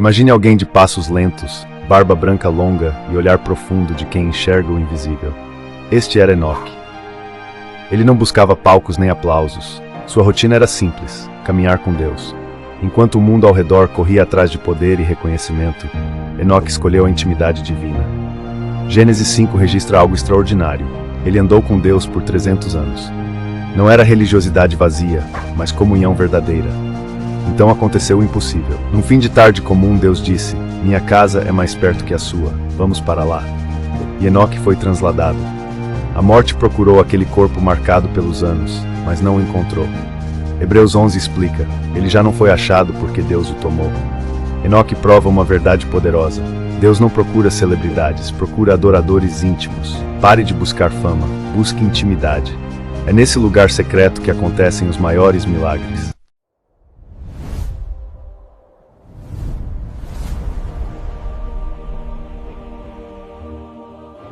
Imagine alguém de passos lentos, barba branca longa e olhar profundo de quem enxerga o invisível. Este era Enoque. Ele não buscava palcos nem aplausos. Sua rotina era simples, caminhar com Deus. Enquanto o mundo ao redor corria atrás de poder e reconhecimento, Enoque escolheu a intimidade divina. Gênesis 5 registra algo extraordinário. Ele andou com Deus por 300 anos. Não era religiosidade vazia, mas comunhão verdadeira. Então aconteceu o impossível. Num fim de tarde comum, Deus disse: "Minha casa é mais perto que a sua, vamos para lá." E Enoque foi transladado. A morte procurou aquele corpo marcado pelos anos, mas não o encontrou. Hebreus 11 explica: ele já não foi achado porque Deus o tomou. Enoque prova uma verdade poderosa. Deus não procura celebridades, procura adoradores íntimos. Pare de buscar fama, busque intimidade. É nesse lugar secreto que acontecem os maiores milagres.